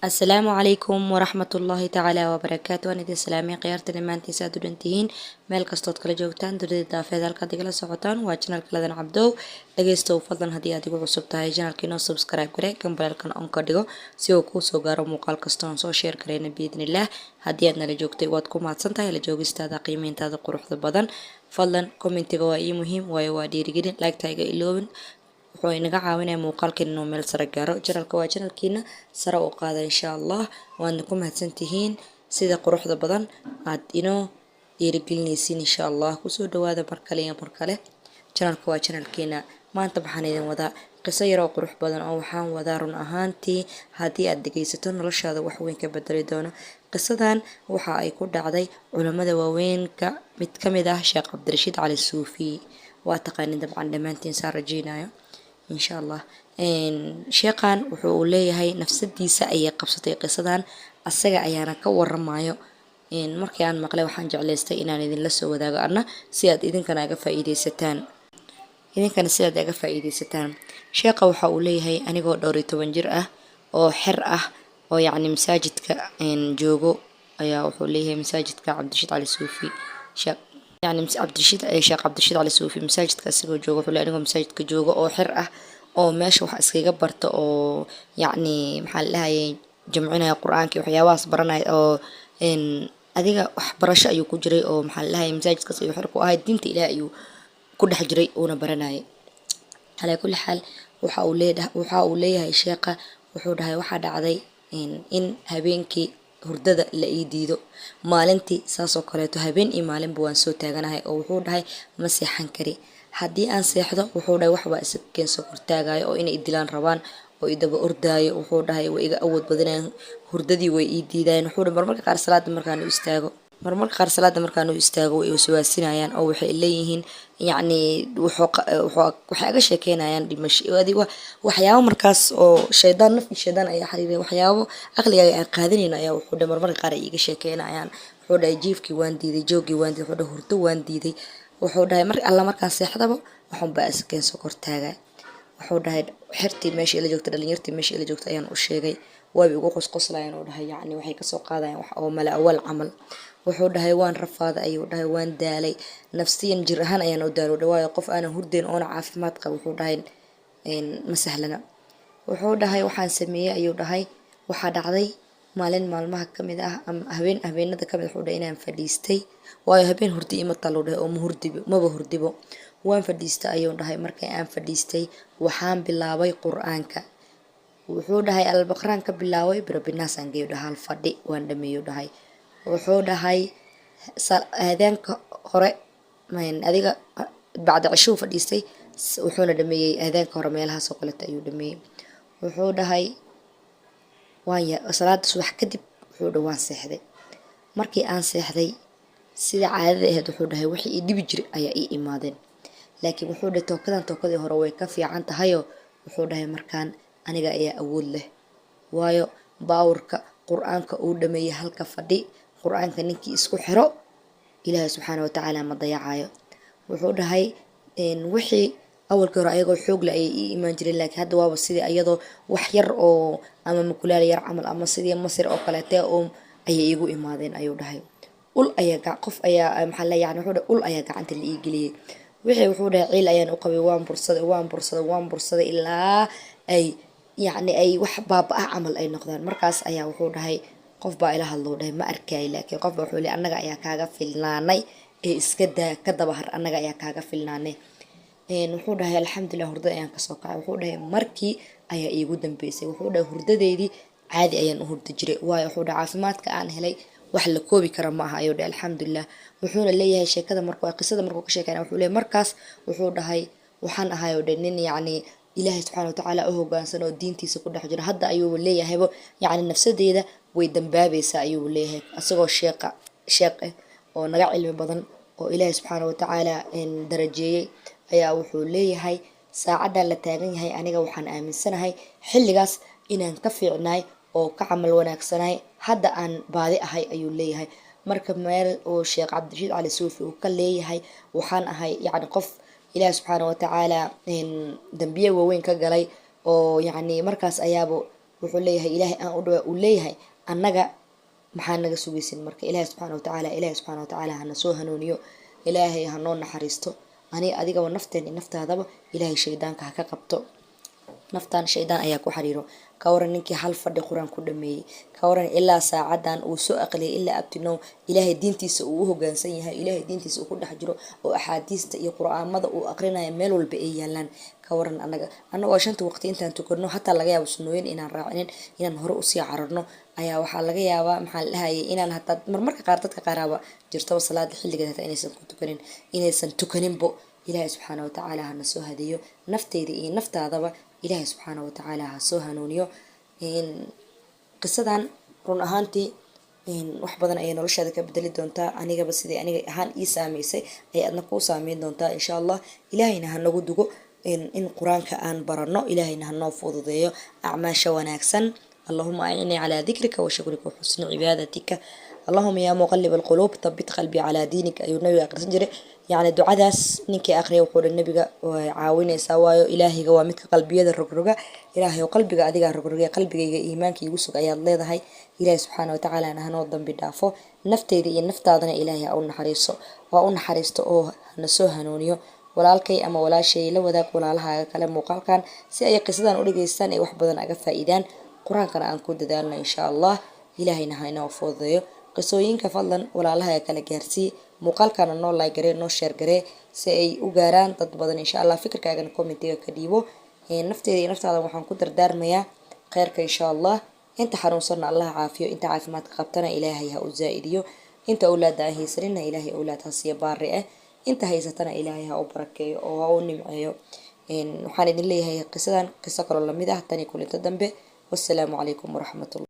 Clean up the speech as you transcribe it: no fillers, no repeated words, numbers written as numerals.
السلام عليكم ورحمة الله تعالى وبركاته. أنا دي سلامي قيارتي لمانتي سادو دنتين meel kastood kala joogtaan dunida daafeed halkaad igala socotaan waa channelka ladan cabdow dhageystow fadlan haddii aad igu cusub tahay channelka inoo subscribe gare gambalaalkan on ka dhigo si uu kuu soo gaaro muuqaal kasta oon soo share gareyna biidnillaah. haddii aad nala joogtay waad ku mahadsan tahay la joogistaada qiimeyntaada quruxda badan. fadlan commentiga waa ii muhiim waayo waa dhiirigelin like-ta iga iloobin wuxuu inaga caawinayaa muuqaalkeena inuu meel sare gaaro. channelka waa channelkiina sare u qaada insha allah. waadna ku mahadsantihiin sida quruxda badan aad inoo dhiirigelinaysiin insha allah. kusoo dhawaada mar kale iyo mar kale. channelka waa channelkiina. maanta waxaan idin wadaa qiso yar oo qurux badan oo waxaan wadaa run ahaantii haddii aad dhegaysato noloshaada wax weyn ka bedeli doono. qisadan waxa ay ku dhacday culimada waaweynka mid ka mid ah Sheekh Cabdirashiid Cali Suufi. waa taqaanin dabcan dhammaantiin saan rajeynayo insha allah. sheekhan wuxuu leeyahay nafsadiisa ayay qabsatay qisadan asaga ayaana ka waramayo. markii aan maqlay waxaan jeclaystay inaan idinla soo wadaago anna si aad idinkana aga faa'iideysataan. sheekha waxa uu leeyahay anigoo 12 jir ah oo xer ah oo yacni masaajidka joogo ayaa wuxuu leeyahay masaajidka Cabdirashiid Cali Suufi sheekh Cabdirashiid Cali Suufi masaajidka asagoo joogo wuxuu leeyahay anigoo masaajidka joogo oo xer ah oo meesha wax iskaga barto oo yacni maxaa la dhahayay jamcinaya qur-aanka waxyaabahaas baranaya oo adiga waxbarasho ayuu ku jiray oo maxaa la dhahayay masaajidkaas ayuu xer ku ahay diinta ilaahay ayuu ku dhex jiray uuna baranayay. calaa kulli xaal waxa uu leeyahay sheekha wuxuu dhahay waxaa dhacday in habeenkii hurdada la ii diido maalintii saasoo kaleeto habeen iyo maalinba waan soo taaganahay oo wuxuu dhahay ma seexan kari. haddii aan seexdo wuxuu dhahay waxbaa isa keensoo hortaagayo oo inay dilaan rabaan oo idaba ordaayo. wuxuu dhahay way iga awood badanayaan hurdadii way ii diidayeen. wuxuu dhahay marmarka qaar salaada markaan u istaago way iswaasinayaan oo waxay leeyihiin yacni waxay aga sheekeynayaan dhimasho waxyaabo markaas oo shaydaan naf iyo shaydaan ayaa xiriiraya waxyaabo aqligaaga aan qaadanayn ayaa wuxuu dhahay marmarka qaar ay iga sheekeynayaan. wuxuu dhahay jiifkii waan diiday joogii waan diiday wuxuu dhahay hurdo waan diiday. wuxuu dhahay mar alla markaan seexdaba waxunbaa isa keensoo hortaaga. wuxuu dhahay xertii meesha ila joogta dhalinyartii meesha ila joogta ayaan u sheegay waaba igu qosqoslayaan oo dhahay yacni waxay kasoo qaadayaan wax oo mala awal camal. wuxuu dhahay waan rafaaday ayuu dhahay waan daalay nafsiyan jir ahaan ayaan u daalo dhawaayo qof aanan hurdayn oona caafimaad qaba wuxuu dhahay ma sahlana. wuxuu dhahay waxaan sameeyey ayuu dhahay waxaa dhacday maalin maalmaha ka mid ah ama habeenada ka mid wuxuu dhahay inaan fadhiistay waayo habeen hurdi ima talo dhahay oo maba hurdibo waan fadhiistay ayuu dhahay. markii aan fadhiistay waxaan bilaabay qur-aanka. wuxuu dhahay albaqraan ka bilaabay birabinaas aan geeyo dhahay hal fadhi waan dhameeyo dhahay. wuxuu dhahay aadaanka hore adiga bacda cishuu fadhiistay wuxuuna dhameeyey aadaanka hore meelahaas oo kaleeta ayuu dhameeyey. wuxuu dhahay salaada subax kadib wuxuu dhahay waan seexday. markii aan seexday sida caadada ahayd wuxuu dhahay wixii ii dhibi jiray ayaa ii imaadeen laakiin wuxuu dhahay tookadii hore way ka fiican tahayoo wuxuu dhahay markaan aniga ayaa awood leh waayo baawurka qur-aanka uu dhameeyey halka fadhi qur-aanka ninkii isku xiro ilaahay subxaana watacaala ma dayacayo. wuxuu dhahay wixii awalkii hore ayagoo xoog leh ayay ii imaan jireen laakiin hadda waaba sidii ayadoo wax yar oo ama makulaal yar camal ama sidii masir oo kaleete oo ayay iigu imaadeen ayuu dhahay. ul ayaa qof ayaa maxaa la yacni wuxuu dhahay ul ayaa gacanta la ii geliyey wixii wuxuu dhahay ciil ayaan u qabay waan bursaday ilaa ay yacni ay wax baaba-ah camal ay noqdaan. markaas ayaa wuxuu dhahay qof baa ila hadlo dhahay ma arkay laakiin qof baa wuxuu leeyahay annaga ayaa kaaga filnaanay ee iska daa ka daba har annaga ayaa kaaga filnaanay. wuxuu dhahay alxamdulilah hurdada ayaan kasoo kacay. wuxuu dhahay markii ayaa iigu dambeysay. wuxuu dhahay hurdadeydii caadi ayaan u hurdi jiray waayo wuxuu dhahay caafimaadka aan helay wax la koobi kara ma aha ayuu dhahay alxamdulilah. wuxuuna leeyahay qisada markuu ka sheekeynaya wuxuu leeyahay markaas wuxuu dhahay waxaan ahay oo dhahay nin yacni ilaahay subxaana watacaala u hoggaansan oo diintiisa ku dhex jiro. hadda ayuu leeyahayba yacni nafsadeeda way dambaabaysaa ayuu leeyahay asagoo sheekh oo naga cilmi badan oo ilaahay subxaana watacaala darajeeyey ayaa wuxuu leeyahay saacaddan la taagan yahay aniga waxaan aaminsanahay xilligaas inaan ka fiicnaay oo ka camal wanaagsanahay hadda aan baadi ahay ayuu leeyahay. marka meel oo Sheekh Cabdirashiid Cali Suufi uu ka leeyahay waxaan ahay yacni qof ilaahay subxaana watacaala dambiye waaweyn ka galay oo yacni markaas ayaaba wuxuu leeyahay ilaahay aan u dhawaa uu leeyahay annaga maxaa naga sugaysin marka ilaahay subxaana watacaala hana soo hanuuniyo, ilaahay hanoo naxariisto ani adigaba nafteeni naftaadaba ilaahay shaydaanka ha ka qabto. naftaan shaydaan ayaa ku xariiro. ka waran ninkii hal fadhi qur-aan ku dhameeyey, ka waran ilaa saacadan uu soo aqliyay ilaa abtinow ilaahay diintiisa uu u hoggaansan yahay, ilaahay diintiisa uu ku dhex jiro oo axaadiista iyo qur-aamada uu aqrinayo meel walba ay yaalaan. ka waran annagoo shanta waqti intaan tukanno hataa laga yaabo sunnooyin inaan raacinin, inaan hore usii cararno ayaa waxaa laga yaabaa maxaa la dhahayay inaan hataa marmarka qaar dadka qaaraaba jirtaba salaada xilligeed hataa inaysan ku tukanin, inaysan tukaninbo. ilaahay subxaana watacaala hana soo hadeeyo, nafteyda iyo naftaadaba ilaahay subxaana watacaala ha soo hanuuniyo. qisadan run ahaantii wax badan ayay noloshaada ka bedeli doontaa, anigaba sidai aniga ahaan ii saameysay ay adna kuu saameyn doontaa insha allah. ilaahayna hanagu dugo in qur-aanka aan barano, ilaahayna hanoo fududeeyo acmaasha wanaagsan. اللهم أعني على ذكرك وشكرك وحسن عبادتك. اللهم يا مقلب القلوب ثبت قلبي على دينك. أيو النبي أقرأ جري يعني دعاء نينكي أقرأ وقول النبي عاوني سوايو إلهي قوامتك قلبي هذا الرقرقة، إلهي وقلبك أديك الرقرقة، قلبك إيمانك يوسك أي الله هاي. إلهي سبحانه وتعالى أنا هنوضم بدافو نفتي دي نفتادنا إلهي أو نحريصه وأو نحريصته أو نسوها نونيو walaalkay ama walaashay la wadaag walaalaha kale muuqaalkan si ay qisadan u dhageystaan ay wax badan aga faa'iidaan, qur-aankana aan ku dadaalno insha allah. ilaahayna ha inoo fududeeyo. qisooyinka fadlan walaalaha kala gaarsii, muuqaalkana noo like garee, noo share garee si ay u gaaraan dad badan insha allah. fikirkaagana commentiga ka dhiibo. nafteeda iyo naftaada waxaan ku dardaarmayaa khayrka insha allah. inta xanuunsanna allah caafiyo, inta caafimaadka qabtana ilaahay ha u zaa'idiyo, inta awlaada aan haysanina ilaahay awlaad ha siiyo baari ah, inta haysatana ilaahay ha u barakeeyo oo ha u nimceeyo. waxaan idin leeyahay qisadan qiso kaloo lamid ah tani kulinta dambe. والسلام عليكم ورحمة الله.